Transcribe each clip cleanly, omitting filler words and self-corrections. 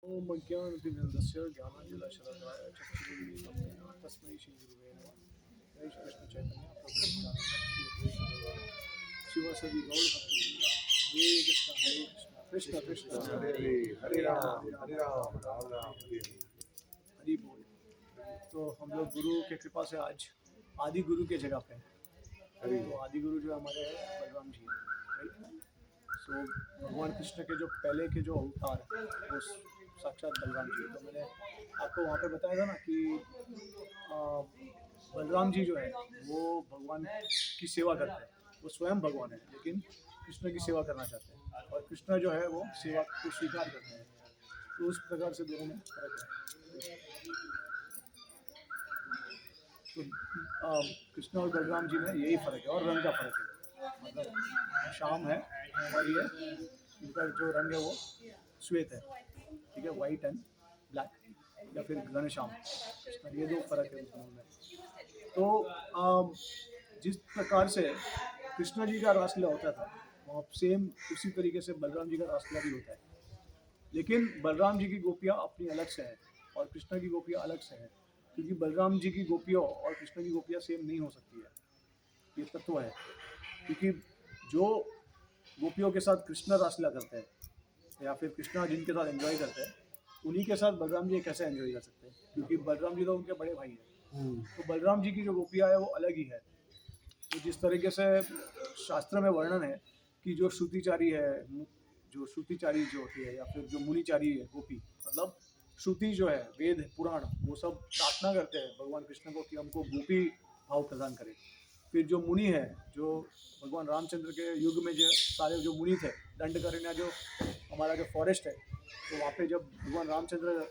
ओम अज्ञानतिमिरन्दस्य ज्ञानाञ्जनशलाकया चक्षुरुन्मीलितं तस्मै श्रीगुरुवे नमः। जय श्री कृष्ण चैतन्य प्रभु नित्यानंद श्री अद्वैत शिवासदि गौर भक्तवृंद। हरे कृष्ण कृष्ण कृष्ण हरे हरे राम राम राम हरि बोल। तो हम लोग गुरु के कृपा से आज आदि गुरु के जगह पे हैं। तो आदि गुरु जो हमारे बलराम जी हैं, सो भगवान कृष्ण के जो पहले के जो अवतार वो साक्षात बलराम जी। तो मैंने आपको वहाँ पे बताया था ना कि बलराम जी जो है वो भगवान की सेवा करते हैं। वो स्वयं भगवान है लेकिन कृष्ण की सेवा करना चाहते हैं, और कृष्ण जो है वो सेवा को स्वीकार करते हैं। तो उस प्रकार से दोनों में फर्क है। तो कृष्ण और बलराम जी में यही फर्क है, और रंग का फर्क है। मतलब शाम है और ये इनका जो रंग है वो श्वेत है, ठीक है, वाइट एंड ब्लैक, या फिर घनश्याम। ये दो फर्क है उसमें। तो जिस प्रकार से कृष्ण जी का रासलीला होता था वहाँ सेम उसी तरीके से बलराम जी का रासलीला भी होता है। लेकिन बलराम जी की गोपियाँ अपनी अलग से है और कृष्ण की गोपियाँ अलग से है, क्योंकि बलराम जी की गोपियों और कृष्ण की गोपियाँ सेम नहीं हो सकती है। ये तत्व है, क्योंकि जो गोपियों के साथ कृष्ण रासलीला करते हैं या फिर कृष्णा जिनके साथ एंजॉय करते हैं, उन्हीं के साथ बलराम जी कैसे एंजॉय कर सकते हैं, क्योंकि बलराम जी तो उनके बड़े भाई हैं। तो बलराम जी की जो गोपियाँ है वो अलग ही है। तो जिस तरीके से शास्त्र में वर्णन है कि जो श्रुतिचारी है, जो श्रुतिचारी जो होती है या फिर जो मुनिचारी है गोपी, मतलब श्रुति जो है वेद पुराण, वो सब प्रार्थना करते हैं भगवान कृष्ण को कि हमको गोपी भाव प्रदान करे। फिर जो मुनि है, जो भगवान रामचंद्र के युग में जो सारे जो मुनि थे, दंडकारण्य जो हमारा जो फॉरेस्ट है, तो वहाँ पे जब भगवान रामचंद्र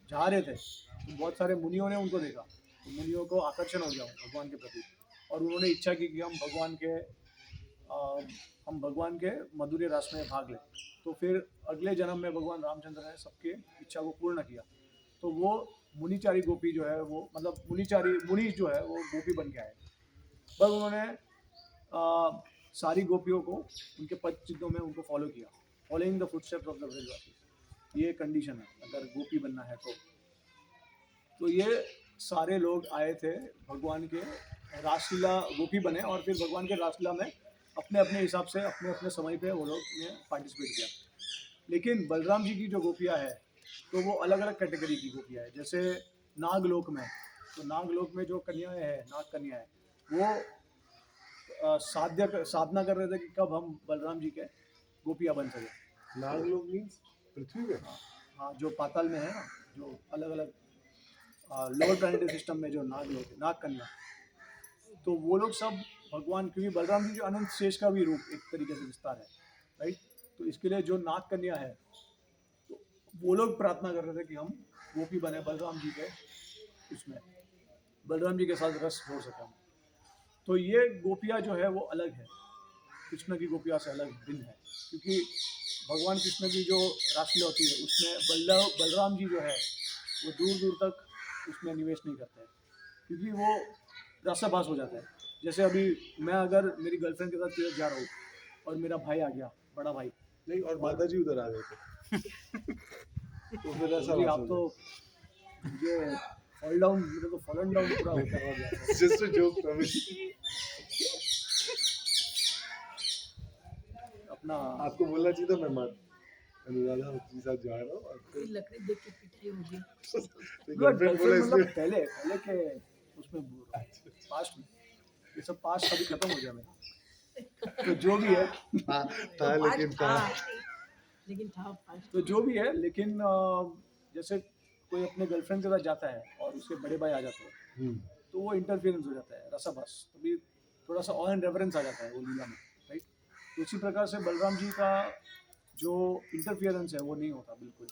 जा रहे थे तो बहुत सारे मुनियों ने उनको देखा। तो मुनियों को आकर्षण हो गया भगवान के प्रति, और उन्होंने इच्छा की कि हम भगवान के मधुर रस में भाग लें। तो फिर अगले जन्म में भगवान रामचंद्र ने सबके इच्छा को पूर्ण किया। तो वो मुनिचारी गोपी जो है वो, मतलब मुनि जो है वो गोपी बन के आए। पर उन्होंने सारी गोपियों को उनके पद चिन्हों में उनको फॉलो किया, following the footsteps of the Brajwasi. ये कंडीशन है अगर गोपी बनना है तो ये सारे लोग आए थे भगवान के रासलीला गोपी बने, और फिर भगवान के रासलीला में अपने अपने हिसाब से अपने अपने समय पे वो लोग ने पार्टिसिपेट किया। लेकिन बलराम जी की जो गोपियाँ है तो वो अलग अलग कैटेगरी की गोपियाँ है। जैसे नागलोक में, तो नागलोक में जो कन्याएं हैं, नाग कन्या है, वो साधना कर रहे थे कि कब हम बलराम जी के गोपियाँ बन सके। नागलोक मीन्स पृथ्वी पे? हाँ, जो पाताल में है ना, जो अलग अलग लोअर प्लानिटरी सिस्टम में जो नाग लोग, नाग कन्या, तो वो लोग सब भगवान, क्योंकि बलराम जी जो अनंत शेष का भी रूप एक तरीके से विस्तार है, राइट। तो इसके लिए जो नाग कन्या है, तो वो लोग प्रार्थना कर रहे थे कि हम गोपी बने बलराम जी के, उसमें बलराम जी के साथ रस हो सके हम। तो ये गोपियाँ जो है वो अलग है, कृष्ण की गोपियाँ से अलग भिन्न है, क्योंकि भगवान कृष्ण की जो रासलीला होती है उसमें बलराम जी जो है वो दूर दूर तक उसमें निवेश नहीं करते हैं, क्योंकि वो रसाभास हो जाता है। जैसे अभी मैं अगर मेरी गर्लफ्रेंड के साथ तीर्थ जा रहा हूँ और मेरा भाई आ गया, बड़ा भाई नहीं, और माताजी उधर आ गए थे तो फिर ऐसा जी, आप तो मुझे फॉल डाउन, मुझे तो फॉलन डाउन पूरा होता है। जस्ट अ जोक अपना आपको बोलना चाहिए था मैं मत अनुराधा के साथ जा रहा हूँ और फिर लकड़ी देख के पिटाई होगी। गर्लफ्रेंड बोला मतलब इसलिए पहले के उसमें पास्ट में, ये सब पास्ट अभी खत्म हो गया मेरा। तो जो भी है था लेकिन था तो जो भी है, लेकिन जैसे कोई अपने गर्लफ्रेंड के साथ जाता है और उसके बड़े भाई आ जाते हैं तो वो इंटरफियरेंस हो जाता है, रसाबस, तभी थोड़ा सा ऑन एंड रेफरेंस आ जाता है वो लीला में, राइट। तो इसी प्रकार से बलराम जी का जो इंटरफियरेंस है वो नहीं होता बिल्कुल।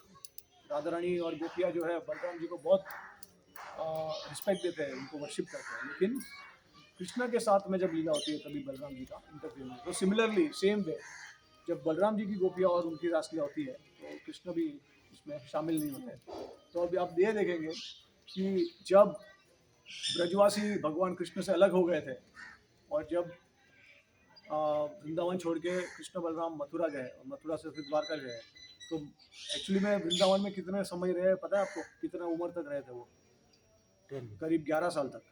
राधा रानी और गोपिया जो है बलराम जी को बहुत रिस्पेक्ट देते हैं, उनको वर्शिप करते हैं, लेकिन कृष्णा के साथ में जब लीला होती है तभी बलराम जी का इंटरफियरेंस। तो सिमिलरली सेम वे, जब बलराम जी की गोपियाँ और उनकी रासलीला होती है तो कृष्ण भी उसमें शामिल नहीं होते। तो अभी आप ये देखेंगे कि जब ब्रजवासी भगवान कृष्ण से अलग हो गए थे और जब वृंदावन छोड़ के कृष्ण बलराम मथुरा गए और मथुरा से फिर द्वारका गए, तो एक्चुअली में वृंदावन में कितने समय रहे पता है आपको? कितने उम्र तक रहे थे वो? करीब 11 साल तक।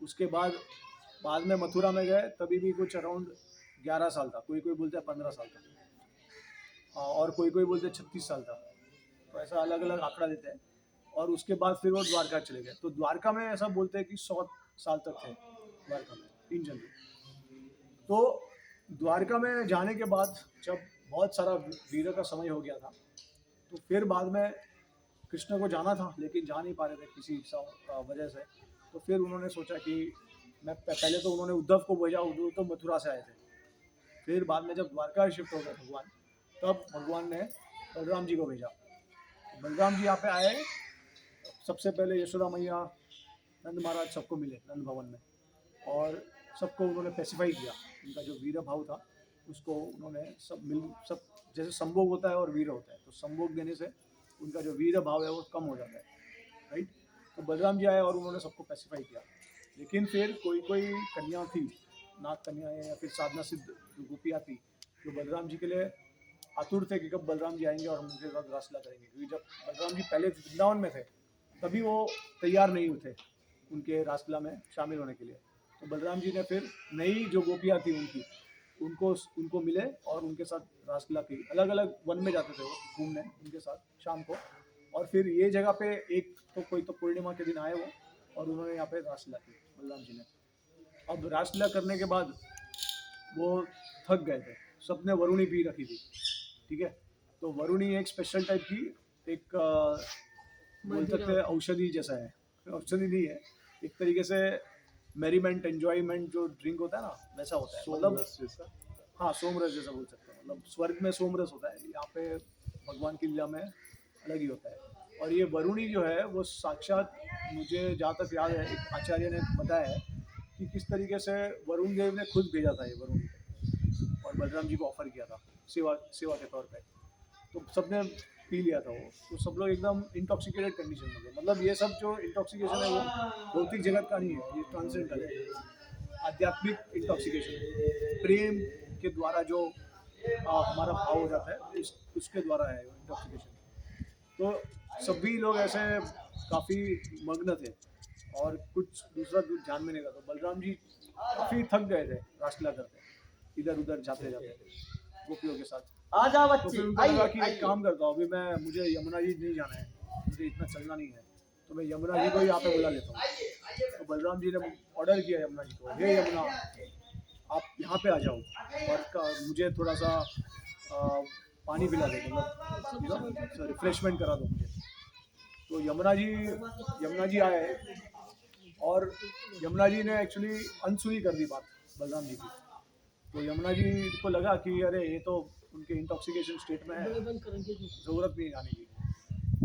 उसके बाद में मथुरा में गए, तभी भी कुछ अराउंड 11 साल था, कोई कोई बोलते हैं 15 साल था, और कोई कोई बोलते हैं 36 साल था। तो ऐसा अलग अलग आंकड़ा देते हैं। और उसके बाद फिर वो द्वारका चले गए। तो द्वारका में ऐसा बोलते हैं कि 100 साल तक थे द्वारका में इन जनरल। तो द्वारका में जाने के बाद जब बहुत सारा वीर का समय हो गया था, तो फिर बाद में कृष्ण को जाना था लेकिन जा नहीं पा रहे थे किसी वजह से। तो फिर उन्होंने सोचा कि पहले तो उन्होंने उद्धव को भेजा, उद्धव तो मथुरा से आए थे। फिर बाद में जब द्वारका शिफ्ट हो गए भगवान, तब भगवान ने बलराम जी को भेजा। बलराम जी यहाँ पे आए, सबसे पहले यशोदा मैया, नंद महाराज सबको मिले नंद भवन में, और सबको उन्होंने पैसिफाई किया। उनका जो वीर भाव था उसको उन्होंने सब जैसे संभोग होता है और वीर होता है, तो संभोग देने से उनका जो वीर भाव है वो कम हो जाता है, राइट। तो बलराम जी आए और उन्होंने सबको पैसिफाई किया। लेकिन फिर कोई कोई कन्या थी, नाग कन्या या फिर साधना सिद्ध जो गोपियाँ थी, जो बलराम जी के लिए आतुर थे कि कब बलराम जी आएंगे और हम उनके साथ रासलीला करेंगे। क्योंकि जब बलराम जी पहले वृंदावन में थे तभी वो तैयार नहीं थे उनके रासलीला में शामिल होने के लिए। तो बलराम जी ने फिर नई जो गोपियाँ थी उनको मिले और उनके साथ रासलीला की। अलग अलग वन में जाते थे वो घूमने उनके साथ शाम को। और फिर ये जगह पे एक तो कोई तो पूर्णिमा के दिन आए वो, और उन्होंने यहाँ पे रासलीला की बलराम जी ने। अब रासलीला करने के बाद वो थक गए थे, सबने वरुणी पी रखी थी, ठीक है। तो वरुणी एक स्पेशल टाइप की एक बोल सकते हैं औषधि जैसा है, औषधि नहीं है, एक तरीके से मेरीमेंट एंजॉयमेंट जो ड्रिंक होता है ना वैसा होता है, मतलब हाँ सोमरस जैसा बोल सकते हैं। मतलब स्वर्ग में सोमरस होता है, यहाँ पे भगवान की लीला में अलग ही होता है। और ये वरुणी जो है वो साक्षात, मुझे जहाँ तक याद है एक आचार्य ने बताया है कि किस तरीके से वरुण देव ने खुद भेजा था ये वरुणी और बलराम जी को ऑफर किया था सेवा के तौर पे। तो सबने पी लिया था वो, तो सब लोग एकदम इंटॉक्सिकेटेड कंडीशन में थे। मतलब ये सब जो इंटॉक्सिकेशन है वो भौतिक जगत का नहीं है, ये ट्रांसेंडेंटल है, आध्यात्मिक इंटॉक्सिकेशन है। प्रेम के द्वारा जो हमारा भाव हो जाता है उसके द्वारा है इंटॉक्सिकेशन। तो सभी लोग ऐसे काफ़ी मग्न थे और कुछ दूसरा ध्यान में नहीं था। तो बलराम जी काफ़ी थक गए थे रासलीला करते, इधर उधर जाते जाते गोपियों के साथ। आ जाओ तो बच्चे, फिर उनको लगा कि एक काम करता हूँ, अभी मुझे यमुना जी नहीं जाना है, मुझे इतना चलना नहीं है, तो मैं यमुना जी को यहाँ पे बुला लेता हूँ। तो बलराम जी ने ऑर्डर किया यमुना जी को, हे यमुना आप यहाँ पे आ जाओ और मुझे थोड़ा सा पानी पिला दो, मतलब रिफ्रेशमेंट करा दो मुझे। तो यमुना जी आए और यमुना जी ने एक्चुअली अनसुनी कर दी बात बलराम जी की। तो यमुना जी को लगा कि अरे ये तो उनके इंटॉक्सिकेशन स्टेट में है, ज़रूरत नहीं आने की।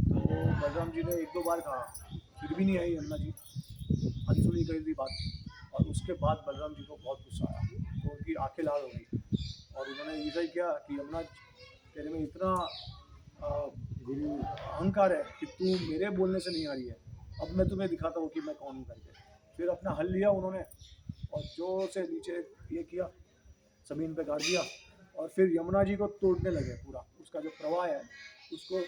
तो बलराम जी ने एक दो बार कहा, फिर भी नहीं आई यमुना जी, अनसुनी कर दी बात। और उसके बाद बलराम जी को बहुत गुस्सा आया, तो उनकी आंखें लाल हो गई और उन्होंने ऐसा ही किया कि यमुना तेरे में इतना गुरु अहंकार है कि तू मेरे बोलने से नहीं आ रही है, अब मैं तुम्हें दिखाता हूँ कि मैं कौन हूँ करके। फिर अपना हल लिया उन्होंने और जोर से नीचे ये किया, ज़मीन पे गाड़ दिया और फिर यमुना जी को तोड़ने लगे। पूरा उसका जो प्रवाह है उसको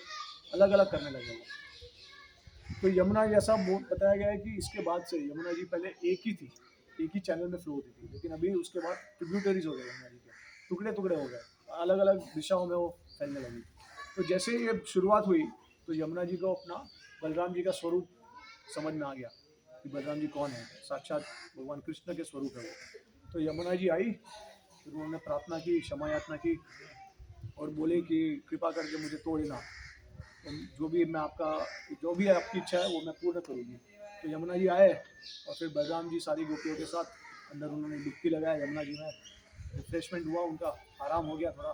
अलग अलग करने लगे वो। तो यमुना जैसा बताया गया है कि इसके बाद से यमुना जी पहले एक ही थी, एक ही चैनल में फ्लो होती थी, लेकिन अभी उसके बाद ट्रिब्यूटरीज हो गए यमुना जी के, टुकड़े टुकड़े हो गए, अलग अलग दिशाओं में वो फैलने लगी। तो जैसे ही ये शुरुआत हुई तो यमुना जी को अपना बलराम जी का स्वरूप समझ में आ गया कि बलराम जी कौन है, साक्षात भगवान कृष्ण के स्वरूप है वो। तो यमुना जी आई, फिर उन्होंने प्रार्थना की, क्षमा याचना की और बोले कि कृपा करके मुझे तोड़ देना, तो जो भी आपकी इच्छा है वो मैं पूर्ण करूँगी। तो यमुना जी आए और फिर बलराम जी सारी गोपियों के साथ अंदर उन्होंने डुबकी लगाया यमुना जी में, रिफ्रेशमेंट हुआ उनका, आराम हो गया थोड़ा,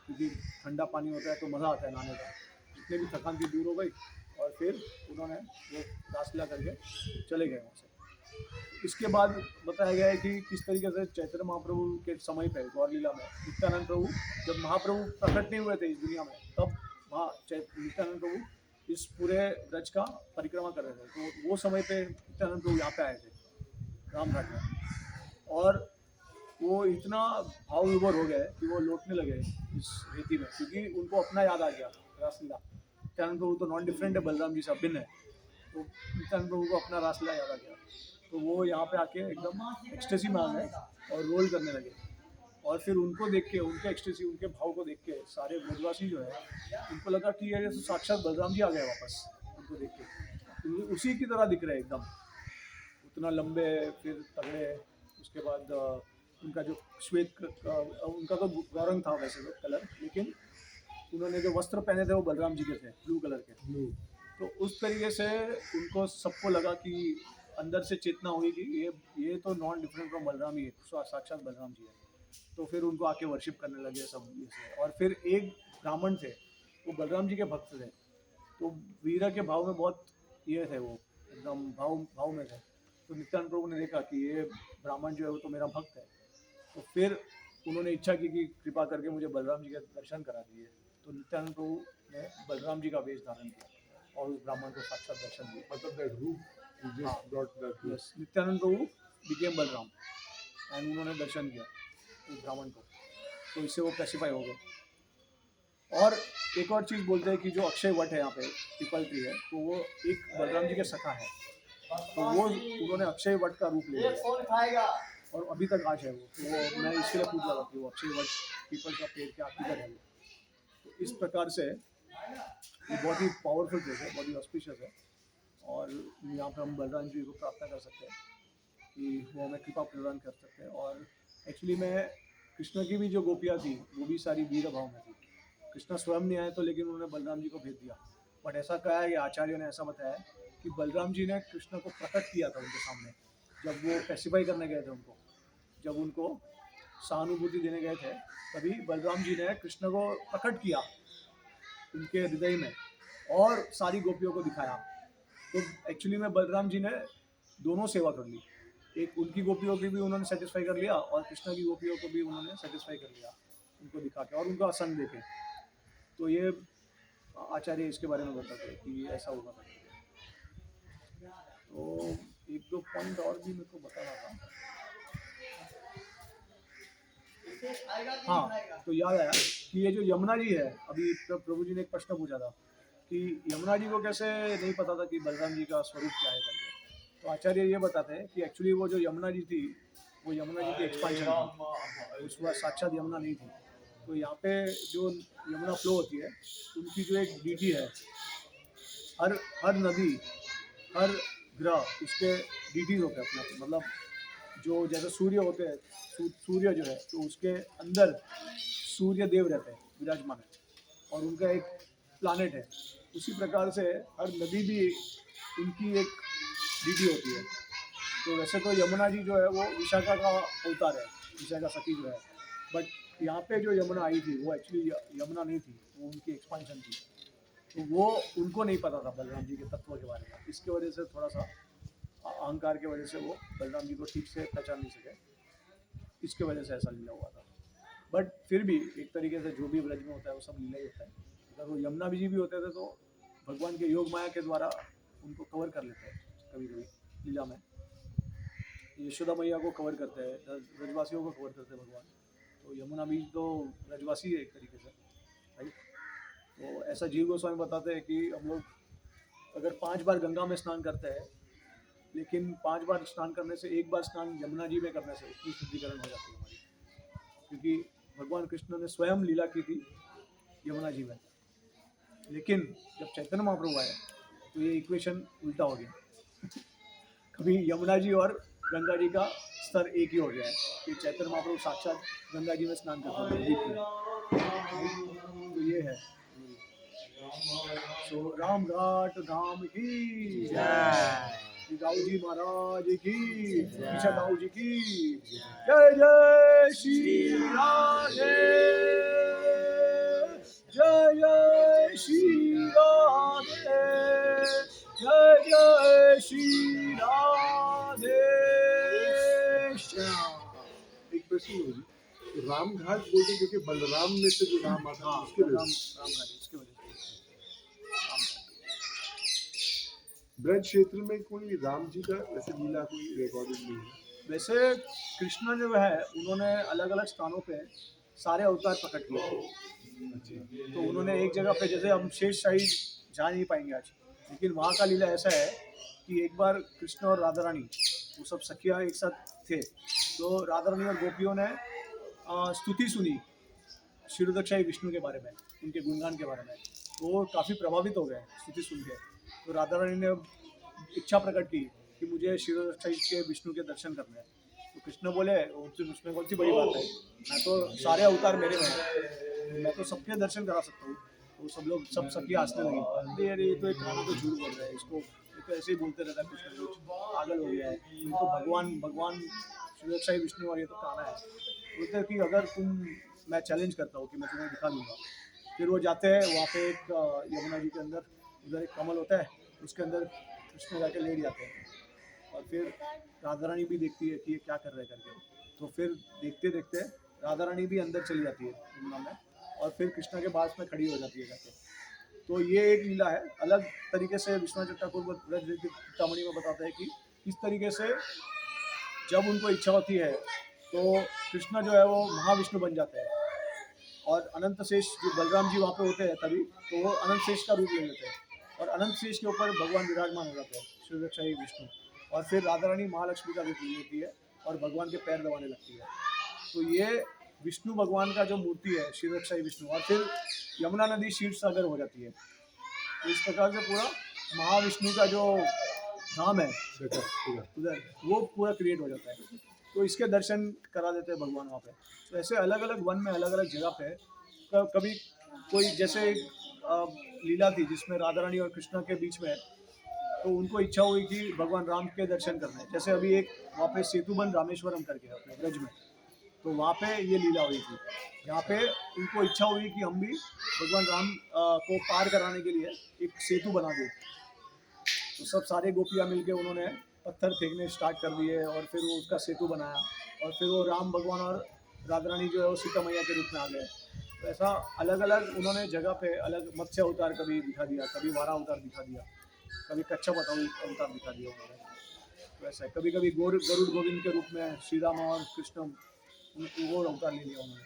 क्योंकि ठंडा पानी होता है तो मज़ा आता है नहाने का, जितने भी थकान थी दूर हो गई। और फिर उन्होंने वो रासलीला करके चले गए वहाँ से। इसके बाद बताया गया है कि किस तरीके से चैतन्य महाप्रभु के समय पे गौर लीला में नित्यानंद प्रभु, जब महाप्रभु प्रकट नहीं हुए थे इस दुनिया में, तब नित्यानंद प्रभु इस पूरे ब्रज का परिक्रमा कर रहे थे। तो वो समय पे नित्यानंद प्रभु यहाँ पे आए थे रामघाट में, और वो इतना भाव विभोर हो गए कि वो लौटने लगे इस रेती में, क्योंकि उनको अपना याद आ गया रासलीला। नित्यानंद प्रभु तो नॉन डिफरेंट है, बलराम जी से अभिन्न है, तो नित्यानंद प्रभु को अपना रासलीला याद आ गया, तो वो यहाँ पे आके एकदम एक्सटेसी में आ गए और रोल करने लगे। और फिर उनको देख के, उनके एक्सटेसी, उनके भाव को देख के सारे ब्रजवासी जो है उनको लगा कि ये तो साक्षात बलराम जी आ गए वापस, उनको देख के तो उसी की तरह दिख रहे हैं एकदम, उतना लंबे फिर तगड़े। उसके बाद उनका जो श्वेत उनका तो गौरंग था वैसे तो कलर, लेकिन उन्होंने जो वस्त्र पहने थे वो बलराम जी के थे, ब्लू कलर के। तो उस तरीके से उनको सबको लगा कि अंदर से चेतना हुई कि ये तो नॉन डिफरेंट फ्रॉम बलराम ही है, साक्षात बलराम जी है। तो फिर उनको आके वर्शिप करने लगे सब ये से। और फिर एक ब्राह्मण थे, वो बलराम जी के भक्त थे, तो वीरा के भाव में बहुत ये थे, वो एकदम भाव में थे। तो नित्यानंद प्रभु ने देखा कि ये ब्राह्मण जो है वो तो मेरा भक्त है, तो फिर उन्होंने इच्छा की कि कृपा करके मुझे बलराम जी के दर्शन करा दिए। तो नित्यानंद प्रभु ने बलराम जी का वेश धारण किया और उस ब्राह्मण को साक्षात दर्शन दिए। मतलब that root he just brought that root. Yes, Nityanand Prabhu became Balram and उन्होंने दर्शन किया उस ब्राह्मण को, तो इससे वो पैसिफाई हो गए। और एक और चीज़ बोलते हैं कि जो अक्षय वट है यहाँ पे, पीपल ट्री है, तो वो एक बलराम जी के सखा है, तो वो उन्होंने अक्षय वट का रूप ले लिया और अभी तक आज है वो मैं इसके लिए पूछ रहा था कि वो अक्षय वट पीपल का पेड़ क्या किधर है वो। तो इस प्रकार से ये बहुत ही पावरफुल प्लेस है, बहुत ही ऑस्पिशियस है, और यहाँ पे हम बलराम जी को प्रार्थना कर सकते हैं कि वो हमें कृपा प्रदान कर सकते हैं। और एक्चुअली में कृष्ण की भी जो गोपियाँ थी वो भी सारी वीर भाव में थी। कृष्ण स्वयं नहीं आए तो, लेकिन उन्होंने बलराम जी को भेज दिया। बट ऐसा कहा है कि आचार्य ने ऐसा बताया कि बलराम जी ने कृष्ण को प्रकट किया था उनके सामने, जब वो पैसिफाई करने गए थे उनको, जब उनको सहानुभूति देने गए थे, तभी बलराम जी ने कृष्ण को प्रकट किया उनके हृदय में और सारी गोपियों को दिखाया। तो एक्चुअली में बलराम जी ने दोनों सेवा कर ली, एक उनकी गोपियों की भी उन्होंने सेटिस्फाई कर लिया और कृष्ण की गोपियों को भी उन्होंने सेटिस्फाई कर लिया उनको दिखा के और उनका संग देखे। तो ये आचार्य इसके बारे में बताते हैं कि ऐसा होगा। तो एक दो पॉइंट और भी मेरे को बताना था। हाँ, तो याद आया कि ये जो यमुना जी है, अभी प्रभु जी ने एक प्रश्न पूछा था कि यमुना जी को कैसे नहीं पता था कि बलराम जी का स्वरूप क्या है करके। तो आचार्य ये बताते हैं कि एक्चुअली वो जो यमुना जी थी, वो यमुना जी की एक्सपांशन थी, उस वक्त साक्षात यमुना नहीं थी। तो यहाँ पे जो यमुना फ्लो होती है, उनकी जो एक डीटी है, हर नदी, हर ग्रह उसके डीटीज होते हैं अपने, मतलब जो जैसे सूर्य होते हैं, सूर्य जो है तो उसके अंदर सूर्य देव रहते हैं, विराजमान है, और उनका एक प्लानेट है। उसी प्रकार से हर नदी भी उनकी एक डीटी होती है। तो वैसे तो यमुना जी जो है वो विशाखा का अवतार है, विशाखा सती जो है, बट यहाँ पे जो यमुना आई थी वो एक्चुअली यमुना नहीं थी, वो उनकी एक्सपांशन थी। तो वो उनको नहीं पता था बलराम जी के तत्व के बारे में, इसके वजह से थोड़ा सा अहंकार की वजह से वो बलराम जी को ठीक से पहचान नहीं सके, इसके वजह से ऐसा लीला हुआ था। बट फिर भी एक तरीके से जो भी ब्रज में होता है वो सब लीला ही होता है। अगर वो यमुना जी भी होते थे तो भगवान के योग माया के द्वारा उनको कवर कर लेते हैं कभी कभी लीला में। यशोदा मैया को कवर करते हैं, ब्रजवासियों को कवर करते हैं भगवान। तो यमुना बीज तो ब्रजवासी है एक तरीके से, राइट। तो ऐसा जीव गोस्वामी बताते हैं कि हम लोग अगर 5 बार गंगा में स्नान करते हैं, लेकिन 5 बार स्नान करने से 1 बार स्नान यमुना जी में करने से इतनी शुद्धिकरण हो जाती है हमारी, क्योंकि भगवान कृष्ण ने स्वयं लीला की थी यमुना जी में। लेकिन जब चैतन्य महाप्रभु आए तो ये इक्वेशन उल्टा हो गया कभी यमुना जी और गंगा जी का स्तर एक ही हो गया है कि चैतन्य महाप्रभु साक्षात गंगा जी में स्नान करते हैं दीप में। तो ये है। सो राम घाट धाम की जय, दाऊ जी महाराज की, ईशा दाऊ जी की जय। जय श्री राधे, जय जय श्री राधे, जय जय श्री राधे श्याम। एक प्रश्न होगी, राम घाट बोलते क्योंकि बलराम में से जो राम आता है उसके राम घाट इसके वजह से। ब्रज क्षेत्र में कोई राम जी का वैसे लीला कोई रिकॉर्डेड नहीं है। वैसे कृष्ण जो है उन्होंने अलग अलग स्थानों पे सारे अवतार प्रकट किए, तो उन्होंने एक जगह पे, जैसे हम शेष शाही जा नहीं पाएंगे आज, लेकिन वहाँ का लीला ऐसा है कि एक बार कृष्ण और राधा रानी वो सब सखिया एक साथ थे, तो राधा रानी और गोपियों ने स्तुति सुनी क्षीरोदक्षाई विष्णु के बारे में, उनके गुणगान के बारे में, तो वो काफ़ी प्रभावित हो गए स्तुति सुन के। तो राधा रानी ने इच्छा प्रकट की कि मुझे क्षीरोदक्षाई के विष्णु के दर्शन करने हैं। तो कृष्ण बोले उसमें कौन सी बड़ी बात है, मैं तो सारे अवतार मेरे में हैं, मैं तो सबके दर्शन करा सकता हूँ। तो सब लोग सब सखियाँ हंसने लगी, अरे अरे ये तो एक खाना तो झूठ बोल रहा है, इसको ये तो ऐसे ही बोलते रहता है, कुछ ना कुछ पागल हो गया है, ये तो भगवान भगवान क्षीरोदक्षाई विष्णु और ये तो काना है। बोलते हैं कि अगर तुम, मैं चैलेंज करता हूँ कि मैं तुम्हें दिखा दूंगा। फिर वो जाते हैं वहाँ पे, एक यमुना जी के अंदर उधर एक कमल होता है, उसके अंदर कृष्ण जाके लेट जाते हैं, और फिर राधा रानी भी देखती है कि ये क्या कर रहे हैं करके। तो फिर देखते देखते राधा रानी भी अंदर चली जाती है यमुना में, और फिर कृष्णा के पास में खड़ी हो जाती है जाके। तो ये एक लीला है, अलग तरीके से विश्वनाथ ठाकुर चिंतामणि में बताते हैं कि किस तरीके से जब उनको इच्छा होती है तो कृष्णा जो है वो महाविष्णु बन जाते हैं, और अनंत शेष जो बलराम जी वहाँ पे होते हैं तभी, तो वो अनंत शेष का रूप ले लेते हैं, और अनंत शेष के ऊपर भगवान विराजमान हो जाते हैं क्षीरोदक्षाई विष्णु, और फिर राधा रानी महालक्ष्मी का रूप ले लेती है और भगवान के पैर दबाने लगती है। तो ये विष्णु भगवान का जो मूर्ति है क्षीरोदक्षाई विष्णु, और फिर यमुना नदी क्षीर सागर हो जाती है। तो इस प्रकार से पूरा महाविष्णु का जो धाम है उधर वो पूरा क्रिएट हो जाता है। तो इसके दर्शन करा देते हैं भगवान वहाँ पे। तो ऐसे अलग अलग वन में अलग अलग जगह पे कभी कोई, जैसे एक लीला थी जिसमें राधा रानी और कृष्णा के बीच में, तो उनको इच्छा हुई कि भगवान राम के दर्शन करने। जैसे अभी एक वहाँ पे सेतुबंध रामेश्वरम करके अपने ब्रज में, तो वहाँ पे ये लीला हुई थी। यहाँ पे उनको इच्छा हुई कि हम भी भगवान राम को पार कराने के लिए एक सेतु बना दें। तो सब सारे गोपियाँ मिलके उन्होंने पत्थर फेंकने स्टार्ट कर दिए, और फिर वो उसका सेतु बनाया, और फिर वो राम भगवान और राधा रानी जो है वो सीता मैया के रूप में आ गए। तो ऐसा अलग अलग उन्होंने जगह पे अलग मत्स्य अवतार कभी दिखा दिया, कभी वारा अवतार दिखा दिया, कभी कच्छप अवतार दिखा दिया उन्होंने। तो ऐसा कभी कभी गरुड़ गोविंद के रूप में श्री राम और कृष्ण वो अवतार ले लिया उन्होंने।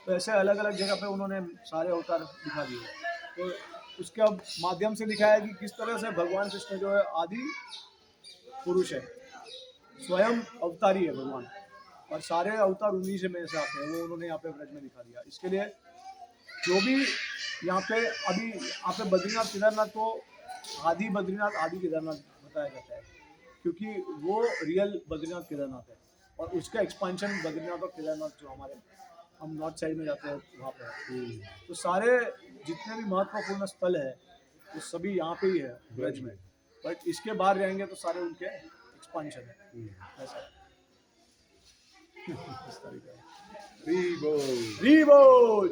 तो ऐसे अलग अलग जगह पे उन्होंने सारे अवतार दिखा दिए। तो उसके माध्यम से दिखाया कि किस तरह से भगवान कृष्ण जो है आदि पुरुष है, स्वयं अवतारी है भगवान, और सारे अवतार उन्हीं से में से आते हैं, वो उन्होंने यहाँ पे ब्रज में दिखा दिया। इसके लिए जो भी यहाँ पे अभी यहाँ पे बद्रीनाथ केदारनाथ को आदि बद्रीनाथ आदि केदारनाथ बताया जाता है, क्योंकि वो रियल बद्रीनाथ केदारनाथ है, और उसका एक्सपांशन बद्रीनाथ और केदारनाथ जो हमारे हम नॉर्थ साइड में जाते हैं वहाँ पे है। तो सारे जितने भी महत्वपूर्ण स्थल है वो सभी यहाँ पे ही है ब्रज में, बट इसके बाहर रहेंगे तो सारे उनके एक्सपांशन है ऐसा। इस तरीके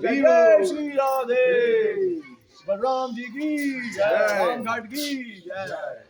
जय श्री राधे, बलराम जी की जय, राम घाट की जय।